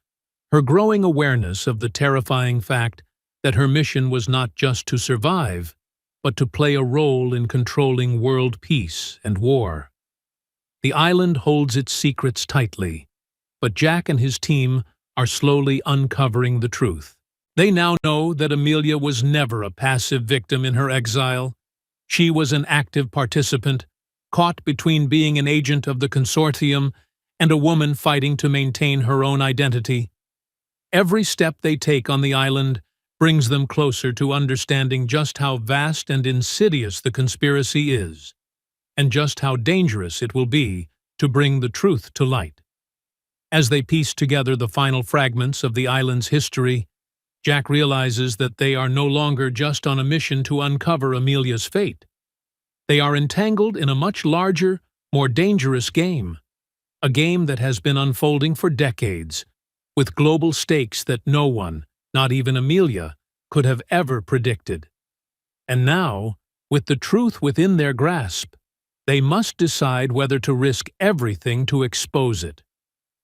her growing awareness of the terrifying fact that her mission was not just to survive, but to play a role in controlling world peace and war. The island holds its secrets tightly, but Jack and his team are slowly uncovering the truth. They now know that Amelia was never a passive victim in her exile. She was an active participant, caught between being an agent of the consortium and a woman fighting to maintain her own identity. Every step they take on the island brings them closer to understanding just how vast and insidious the conspiracy is, and just how dangerous it will be to bring the truth to light. As they piece together the final fragments of the island's history, Jack realizes that they are no longer just on a mission to uncover Amelia's fate. They are entangled in a much larger, more dangerous game, a game that has been unfolding for decades, with global stakes that no one, not even Amelia, could have ever predicted. And now, with the truth within their grasp, they must decide whether to risk everything to expose it,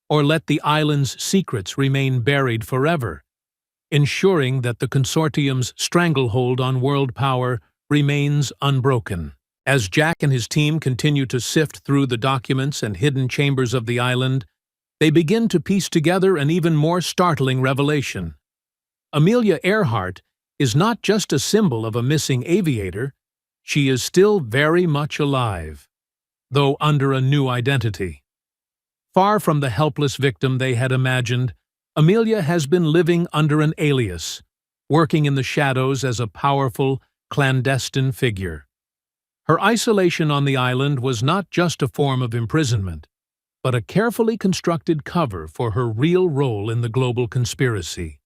or let the island's secrets remain buried forever, ensuring that the consortium's stranglehold on world power remains unbroken. As Jack and his team continue to sift through the documents and hidden chambers of the island, they begin to piece together an even more startling revelation. Amelia Earhart is not just a symbol of a missing aviator, she is still very much alive, though under a new identity. Far from the helpless victim they had imagined, Amelia has been living under an alias, working in the shadows as a powerful, clandestine figure. Her isolation on the island was not just a form of imprisonment, but a carefully constructed cover for her real role in the global conspiracy.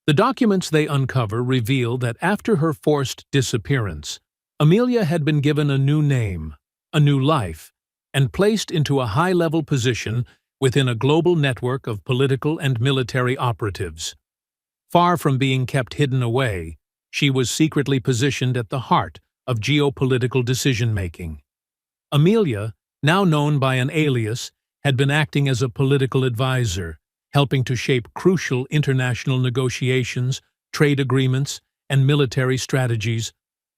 The documents they uncover reveal that after her forced disappearance, Amelia had been given a new name, a new life, and placed into a high-level position within a global network of political and military operatives. Far from being kept hidden away, she was secretly positioned at the heart of geopolitical decision-making. Amelia, now known by an alias, had been acting as a political advisor, helping to shape crucial international negotiations, trade agreements, and military strategies,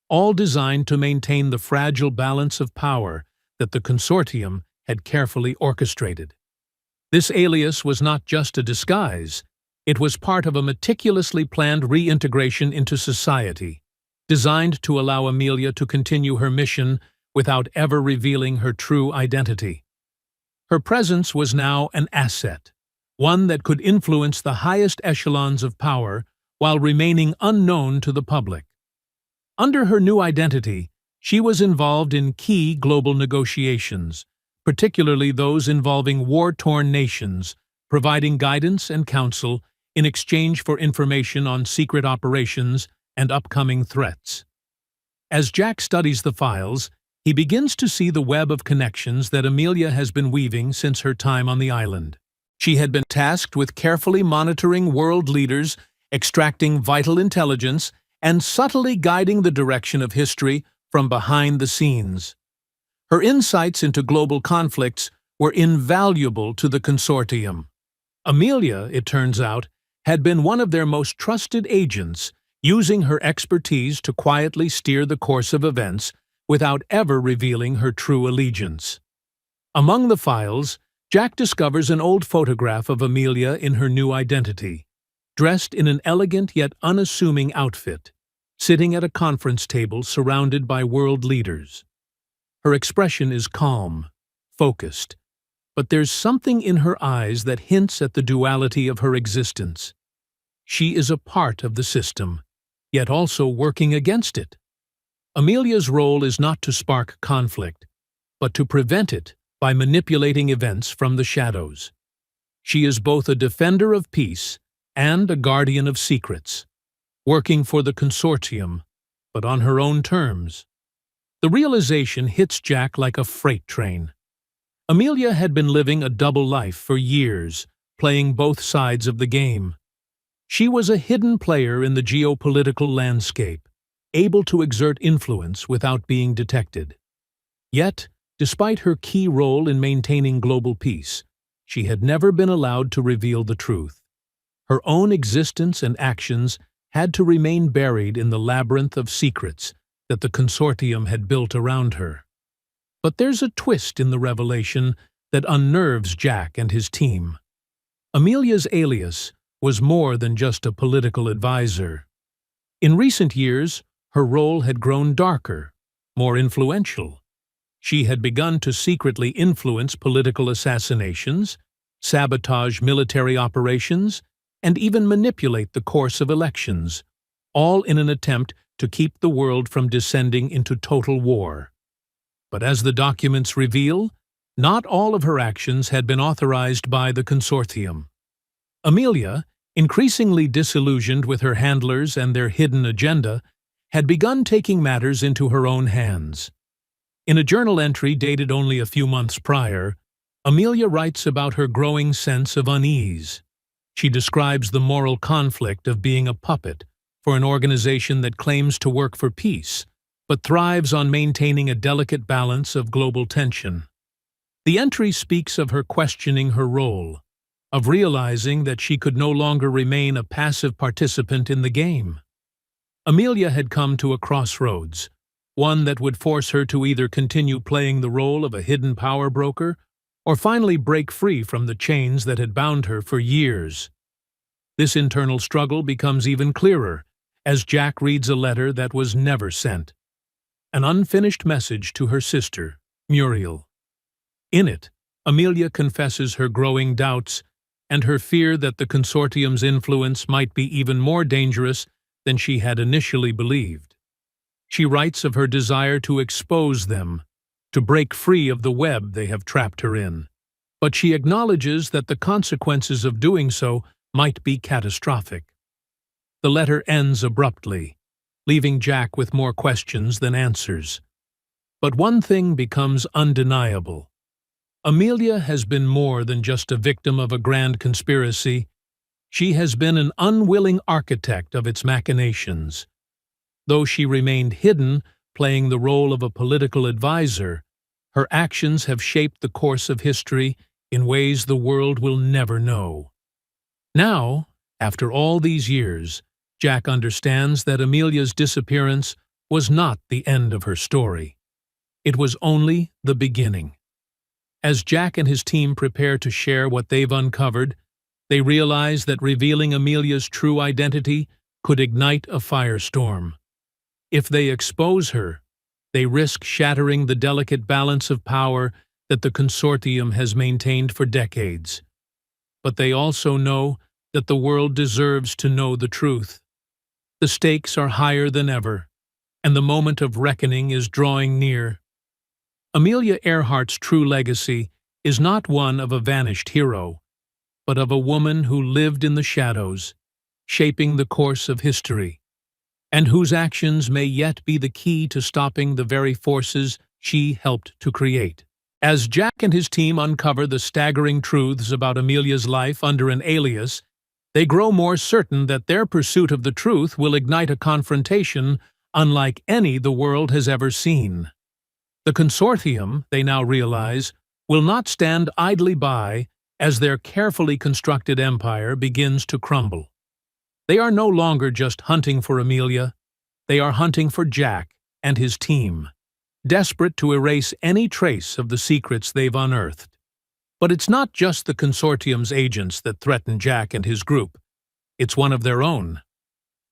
all designed to maintain the fragile balance of power that the consortium had carefully orchestrated. This alias was not just a disguise, it was part of a meticulously planned reintegration into society, designed to allow Amelia to continue her mission without ever revealing her true identity. Her presence was now an asset, one that could influence the highest echelons of power while remaining unknown to the public. Under her new identity, she was involved in key global negotiations, particularly those involving war-torn nations, providing guidance and counsel in exchange for information on secret operations and upcoming threats. As Jack studies the files, he begins to see the web of connections that Amelia has been weaving since her time on the island. She had been tasked with carefully monitoring world leaders, extracting vital intelligence, and subtly guiding the direction of history from behind the scenes. Her insights into global conflicts were invaluable to the consortium. Amelia, it turns out, had been one of their most trusted agents, using her expertise to quietly steer the course of events without ever revealing her true allegiance. Among the files, Jack discovers an old photograph of Amelia in her new identity, dressed in an elegant yet unassuming outfit, sitting at a conference table surrounded by world leaders. Her expression is calm, focused, but there's something in her eyes that hints at the duality of her existence. She is a part of the system, yet also working against it. Amelia's role is not to spark conflict, but to prevent it by manipulating events from the shadows. She is both a defender of peace and a guardian of secrets, working for the consortium, but on her own terms. The realization hits Jack like a freight train. Amelia had been living a double life for years, playing both sides of the game. She was a hidden player in the geopolitical landscape, able to exert influence without being detected. Yet, despite her key role in maintaining global peace, she had never been allowed to reveal the truth. Her own existence and actions had to remain buried in the labyrinth of secrets that the consortium had built around her. But there's a twist in the revelation that unnerves Jack and his team. Amelia's alias was more than just a political advisor. In recent years, her role had grown darker, more influential. She had begun to secretly influence political assassinations, sabotage military operations, and even manipulate the course of elections, all in an attempt to keep the world from descending into total war. But as the documents reveal, not all of her actions had been authorized by the consortium. Amelia, increasingly disillusioned with her handlers and their hidden agenda, had begun taking matters into her own hands. In a journal entry dated only a few months prior, Amelia writes about her growing sense of unease. She describes the moral conflict of being a puppet for an organization that claims to work for peace, but thrives on maintaining a delicate balance of global tension. The entry speaks of her questioning her role, of realizing that she could no longer remain a passive participant in the game. Amelia had come to a crossroads, one that would force her to either continue playing the role of a hidden power broker or finally break free from the chains that had bound her for years. This internal struggle becomes even clearer as Jack reads a letter that was never sent, an unfinished message to her sister, Muriel. In it, Amelia confesses her growing doubts and her fear that the consortium's influence might be even more dangerous than she had initially believed. She writes of her desire to expose them, to break free of the web they have trapped her in. But she acknowledges that the consequences of doing so might be catastrophic. The letter ends abruptly, leaving Jack with more questions than answers. But one thing becomes undeniable. Amelia has been more than just a victim of a grand conspiracy. She has been an unwilling architect of its machinations. Though she remained hidden, playing the role of a political advisor, her actions have shaped the course of history in ways the world will never know. Now, after all these years, Jack understands that Amelia's disappearance was not the end of her story. It was only the beginning. As Jack and his team prepare to share what they've uncovered, they realize that revealing Amelia's true identity could ignite a firestorm. If they expose her, they risk shattering the delicate balance of power that the consortium has maintained for decades. But they also know that the world deserves to know the truth. The stakes are higher than ever, and the moment of reckoning is drawing near. Amelia Earhart's true legacy is not one of a vanished hero, but of a woman who lived in the shadows, shaping the course of history, and whose actions may yet be the key to stopping the very forces she helped to create. As Jack and his team uncover the staggering truths about Amelia's life under an alias, they grow more certain that their pursuit of the truth will ignite a confrontation unlike any the world has ever seen. The consortium, they now realize, will not stand idly by as their carefully constructed empire begins to crumble. They are no longer just hunting for Amelia, they are hunting for Jack and his team, desperate to erase any trace of the secrets they've unearthed. But it's not just the consortium's agents that threaten Jack and his group. It's one of their own.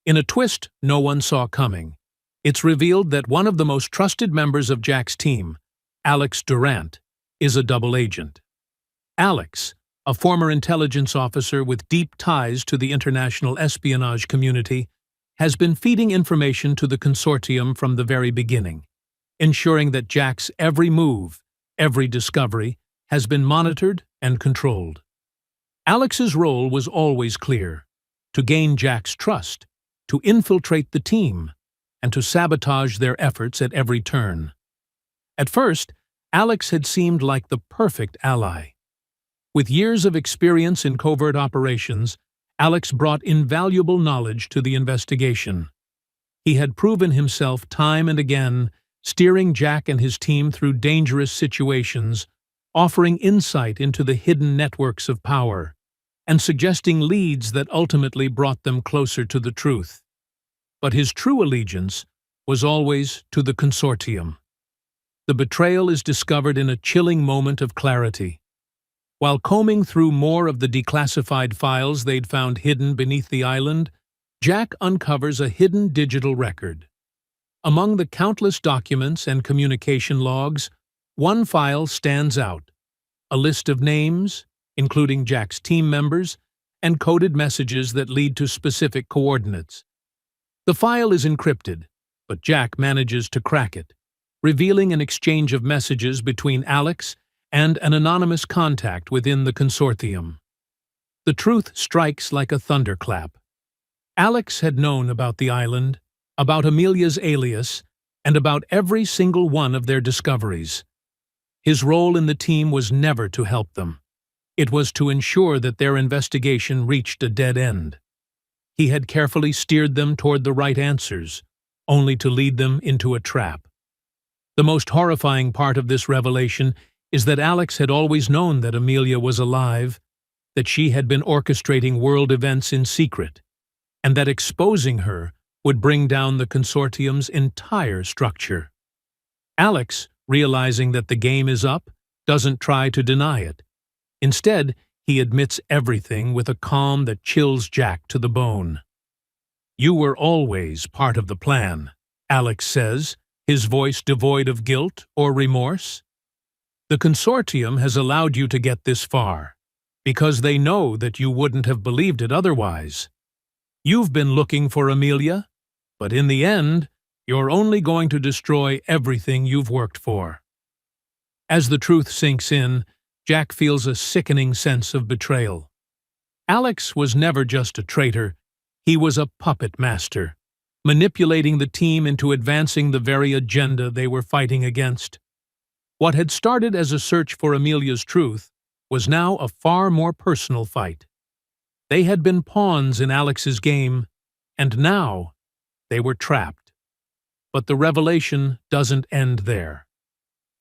In a twist no one saw coming, it's revealed that one of the most trusted members of Jack's team, Alex Durant, is a double agent. Alex, a former intelligence officer with deep ties to the international espionage community, has been feeding information to the consortium from the very beginning, ensuring that Jack's every move, every discovery, has been monitored and controlled. Alex's role was always clear: to gain Jack's trust, to infiltrate the team, and to sabotage their efforts at every turn. At first, Alex had seemed like the perfect ally. With years of experience in covert operations, Alex brought invaluable knowledge to the investigation. He had proven himself time and again, steering Jack and his team through dangerous situations, offering insight into the hidden networks of power, and suggesting leads that ultimately brought them closer to the truth. But his true allegiance was always to the consortium. The betrayal is discovered in a chilling moment of clarity. While combing through more of the declassified files they'd found hidden beneath the island, Jack uncovers a hidden digital record. Among the countless documents and communication logs, one file stands out: a list of names, including Jack's team members, and coded messages that lead to specific coordinates. The file is encrypted, but Jack manages to crack it, revealing an exchange of messages between Alex and an anonymous contact within the consortium. The truth strikes like a thunderclap. Alex had known about the island, about Amelia's alias, and about every single one of their discoveries. His role in the team was never to help them. It was to ensure that their investigation reached a dead end. He had carefully steered them toward the right answers, only to lead them into a trap. The most horrifying part of this revelation is that Alex had always known that Amelia was alive, that she had been orchestrating world events in secret, and that exposing her would bring down the consortium's entire structure. Alex, realizing that the game is up, doesn't try to deny it. Instead, he admits everything with a calm that chills Jack to the bone. "You were always part of the plan," Alex says, his voice devoid of guilt or remorse. "The consortium has allowed you to get this far, because they know that you wouldn't have believed it otherwise. You've been looking for Amelia, but in the end, you're only going to destroy everything you've worked for." As the truth sinks in, Jack feels a sickening sense of betrayal. Alex was never just a traitor, he was a puppet master, manipulating the team into advancing the very agenda they were fighting against. What had started as a search for Amelia's truth was now a far more personal fight. They had been pawns in Alex's game, and now they were trapped. But the revelation doesn't end there.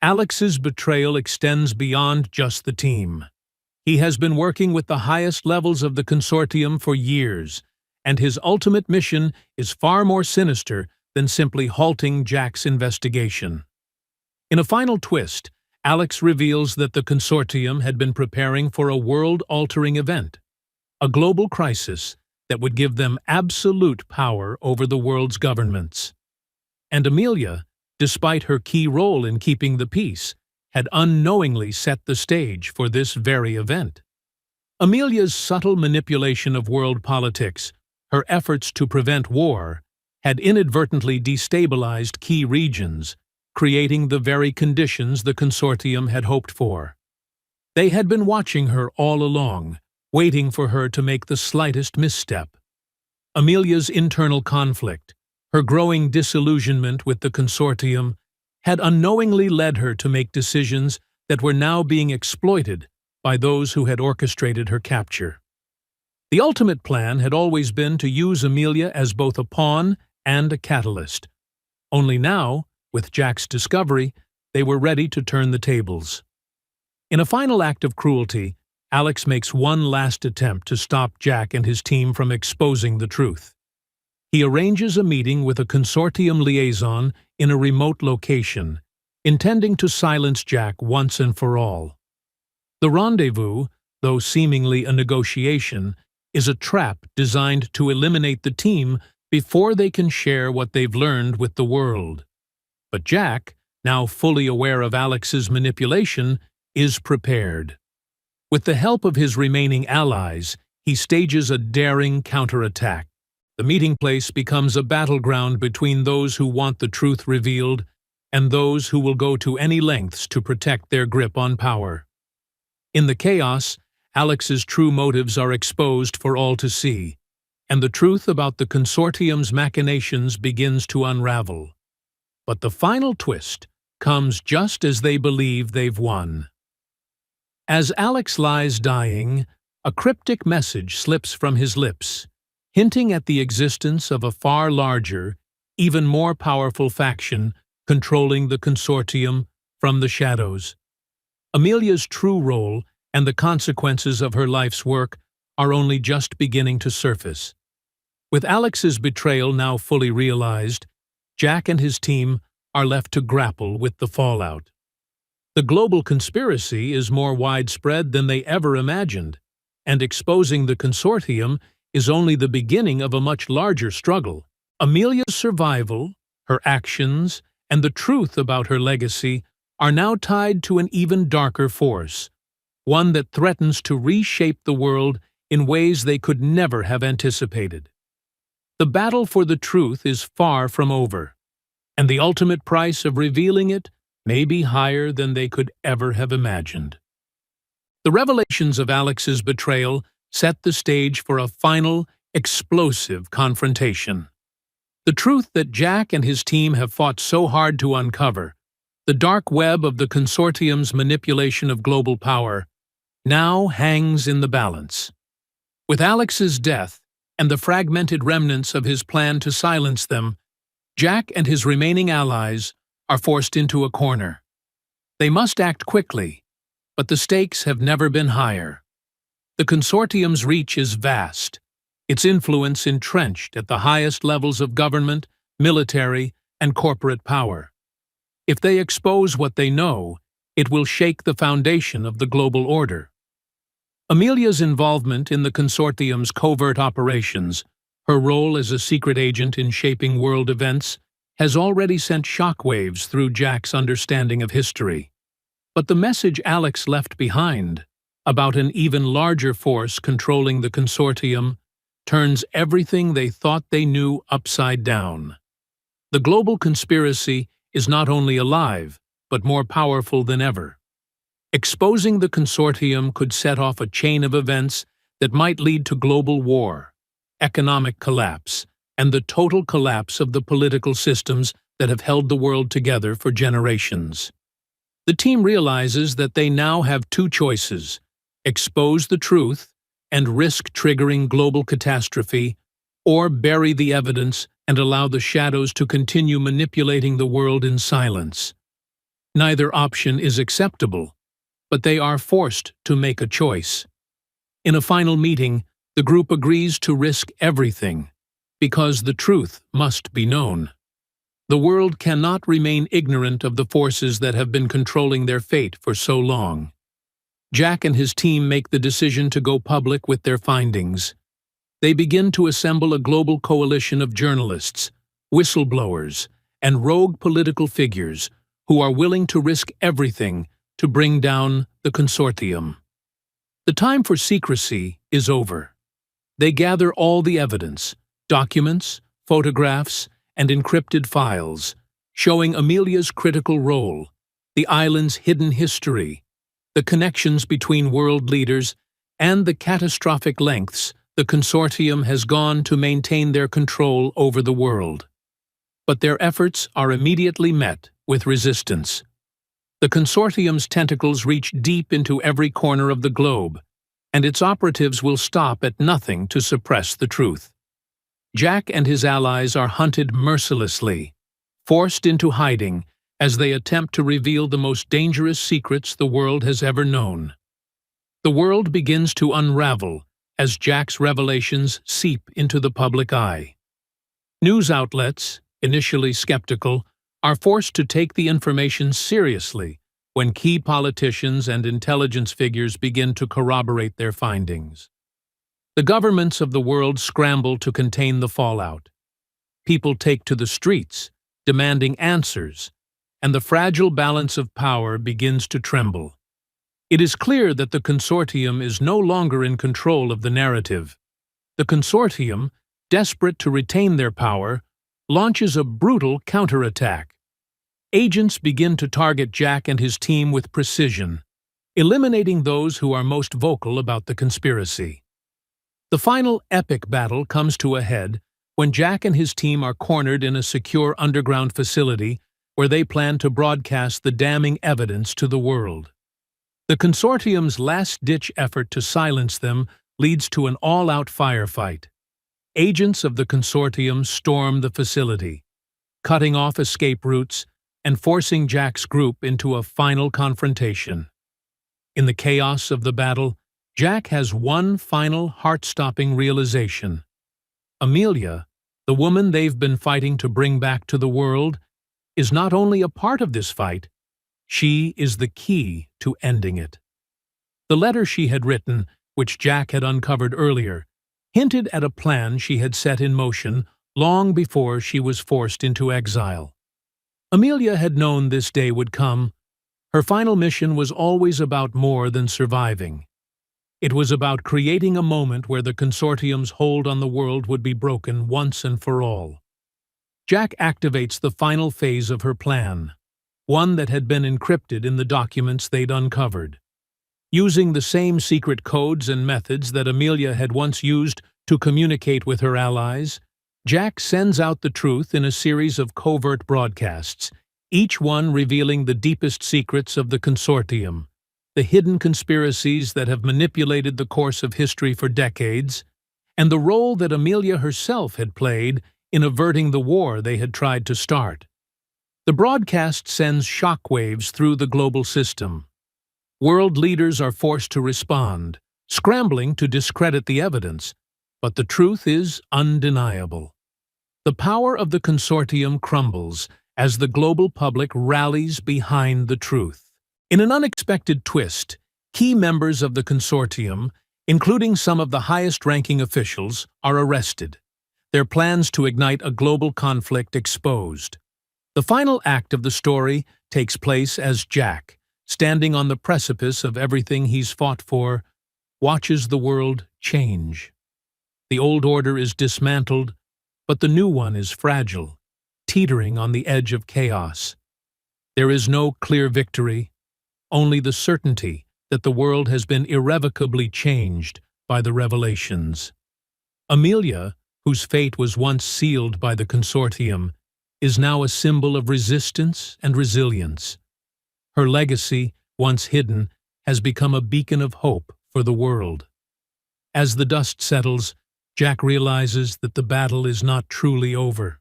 Alex's betrayal extends beyond just the team. He has been working with the highest levels of the consortium for years, and his ultimate mission is far more sinister than simply halting Jack's investigation. In a final twist, Alex reveals that the consortium had been preparing for a world-altering event, a global crisis that would give them absolute power over the world's governments. And Amelia, despite her key role in keeping the peace, had unknowingly set the stage for this very event. Amelia's subtle manipulation of world politics, her efforts to prevent war, had inadvertently destabilized key regions, creating the very conditions the consortium had hoped for. They had been watching her all along, waiting for her to make the slightest misstep. Amelia's internal conflict, her growing disillusionment with the consortium, had unknowingly led her to make decisions that were now being exploited by those who had orchestrated her capture. The ultimate plan had always been to use Amelia as both a pawn and a catalyst. Only now, with Jack's discovery, they were ready to turn the tables. In a final act of cruelty, Alex makes one last attempt to stop Jack and his team from exposing the truth. He arranges a meeting with a consortium liaison in a remote location, intending to silence Jack once and for all. The rendezvous, though seemingly a negotiation, is a trap designed to eliminate the team before they can share what they've learned with the world. But Jack, now fully aware of Alex's manipulation, is prepared. With the help of his remaining allies, he stages a daring counterattack. The meeting place becomes a battleground between those who want the truth revealed and those who will go to any lengths to protect their grip on power. In the chaos, Alex's true motives are exposed for all to see, and the truth about the consortium's machinations begins to unravel. But the final twist comes just as they believe they've won. As Alex lies dying, a cryptic message slips from his lips, hinting at the existence of a far larger, even more powerful faction controlling the consortium from the shadows. Amelia's true role and the consequences of her life's work are only just beginning to surface. With Alex's betrayal now fully realized, Jack and his team are left to grapple with the fallout. The global conspiracy is more widespread than they ever imagined, and exposing the consortium is only the beginning of a much larger struggle. Amelia's survival, her actions, and the truth about her legacy are now tied to an even darker force, one that threatens to reshape the world in ways they could never have anticipated. The battle for the truth is far from over, and the ultimate price of revealing it may be higher than they could ever have imagined. The revelations of Alex's betrayal set the stage for a final, explosive confrontation. The truth that Jack and his team have fought so hard to uncover, the dark web of the consortium's manipulation of global power, now hangs in the balance. With Alex's death and the fragmented remnants of his plan to silence them, Jack and his remaining allies are forced into a corner. They must act quickly, but the stakes have never been higher. The consortium's reach is vast, its influence entrenched at the highest levels of government, military, and corporate power. If they expose what they know, it will shake the foundation of the global order. Amelia's involvement in the consortium's covert operations, her role as a secret agent in shaping world events, has already sent shockwaves through Jack's understanding of history. But the message Alex left behind, about an even larger force controlling the consortium, turns everything they thought they knew upside down. The global conspiracy is not only alive, but more powerful than ever. Exposing the consortium could set off a chain of events that might lead to global war, economic collapse, and the total collapse of the political systems that have held the world together for generations. The team realizes that they now have two choices: expose the truth and risk triggering global catastrophe, or bury the evidence and allow the shadows to continue manipulating the world in silence. Neither option is acceptable, but they are forced to make a choice. In a final meeting, the group agrees to risk everything, because the truth must be known. The world cannot remain ignorant of the forces that have been controlling their fate for so long. Jack and his team make the decision to go public with their findings. They begin to assemble a global coalition of journalists, whistleblowers, and rogue political figures who are willing to risk everything to bring down the consortium. The time for secrecy is over. They gather all the evidence, documents, photographs, and encrypted files, showing Amelia's critical role, the island's hidden history, the connections between world leaders, and the catastrophic lengths the consortium has gone to maintain their control over the world. But their efforts are immediately met with resistance. The consortium's tentacles reach deep into every corner of the globe, and its operatives will stop at nothing to suppress the truth. Jack and his allies are hunted mercilessly, forced into hiding as they attempt to reveal the most dangerous secrets the world has ever known. The world begins to unravel as Jack's revelations seep into the public eye. News outlets, initially skeptical, are forced to take the information seriously when key politicians and intelligence figures begin to corroborate their findings. The governments of the world scramble to contain the fallout. People take to the streets, demanding answers, and the fragile balance of power begins to tremble. It is clear that the consortium is no longer in control of the narrative. The consortium, desperate to retain their power, launches a brutal counterattack. Agents begin to target Jack and his team with precision, eliminating those who are most vocal about the conspiracy. The final epic battle comes to a head when Jack and his team are cornered in a secure underground facility where they plan to broadcast the damning evidence to the world. The consortium's last-ditch effort to silence them leads to an all-out firefight. Agents of the consortium storm the facility, cutting off escape routes and forcing Jack's group into a final confrontation. In the chaos of the battle, Jack has one final heart-stopping realization. Amelia, the The woman they've been fighting to bring back to the world is not only a part of this fight, she is the key to ending it. The letter she had written, which Jack had uncovered earlier, hinted at a plan she had set in motion long before she was forced into exile. Amelia had known this day would come. Her final mission was always about more than surviving. It was about creating a moment where the consortium's hold on the world would be broken once and for all. Jack activates the final phase of her plan, one that had been encrypted in the documents they'd uncovered. Using the same secret codes and methods that Amelia had once used to communicate with her allies, Jack sends out the truth in a series of covert broadcasts, each one revealing the deepest secrets of the consortium, the hidden conspiracies that have manipulated the course of history for decades, and the role that Amelia herself had played in averting the war they had tried to start. The broadcast sends shockwaves through the global system. World leaders are forced to respond, scrambling to discredit the evidence, but the truth is undeniable. The power of the consortium crumbles as the global public rallies behind the truth. In an unexpected twist, key members of the consortium, including some of the highest-ranking officials, are arrested, their plans to ignite a global conflict exposed. The final act of the story takes place as Jack, standing on the precipice of everything he's fought for, watches the world change. The old order is dismantled, but the new one is fragile, teetering on the edge of chaos. There is no clear victory, only the certainty that the world has been irrevocably changed by the revelations. Amelia, whose fate was once sealed by the consortium, is now a symbol of resistance and resilience. Her legacy, once hidden, has become a beacon of hope for the world. As the dust settles, Jack realizes that the battle is not truly over.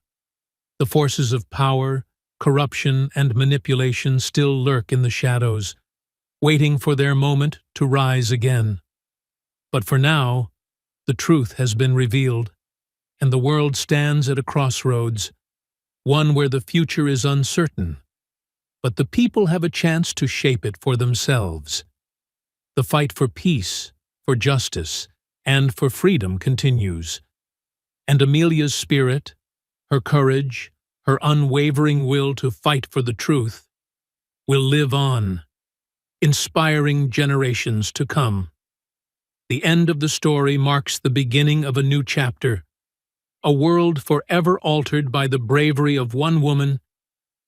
The forces of power, corruption, and manipulation still lurk in the shadows, waiting for their moment to rise again. But for now, the truth has been revealed, and the world stands at a crossroads, one where the future is uncertain, but the people have a chance to shape it for themselves. The fight for peace, for justice, and for freedom continues, and Amelia's spirit, her courage, her unwavering will to fight for the truth, will live on, inspiring generations to come. The end of the story marks the beginning of a new chapter, a world forever altered by the bravery of one woman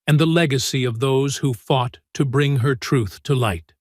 and the legacy of those who fought to bring her truth to light.